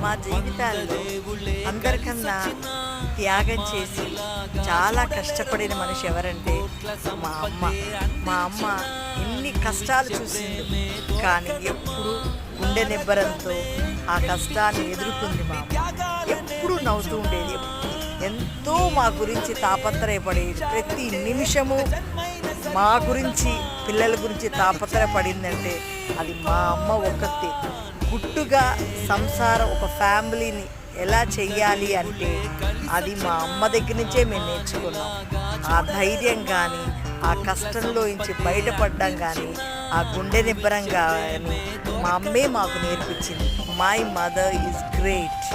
మా జీవితాల్లో అందరికన్నా త్యాగం చేసి చాలా కష్టపడిన మనిషి ఎవరంటే మా అమ్మ. మా అమ్మ ఎన్ని కష్టాలు చూసింది, కానీ ఎప్పుడు గుండె నిబ్బరంతో ఆ కష్టాన్ని ఎదుర్కొంది. మా అమ్మ ఎప్పుడు నవ్వుతూ ఉండేది, ఎంతో మా గురించి తాపత్రయపడేది. ప్రతి నిమిషము మా గురించి, పిల్లల గురించి తాపత్రయపడిందంటే అది మా అమ్మ ఒక్కతే. గుట్టుగా సంసారం, ఒక ఫ్యామిలీని ఎలా చెయ్యాలి అంటే అది మా అమ్మ దగ్గర నుంచే మేము నేర్చుకున్నాం. ఆ ధైర్యం కానీ, ఆ కష్టంలో నుంచి బయటపడడం కానీ, ఆ గుండె నిబ్బరం కానీ మా అమ్మే మాకు నేర్పించింది. My mother is great.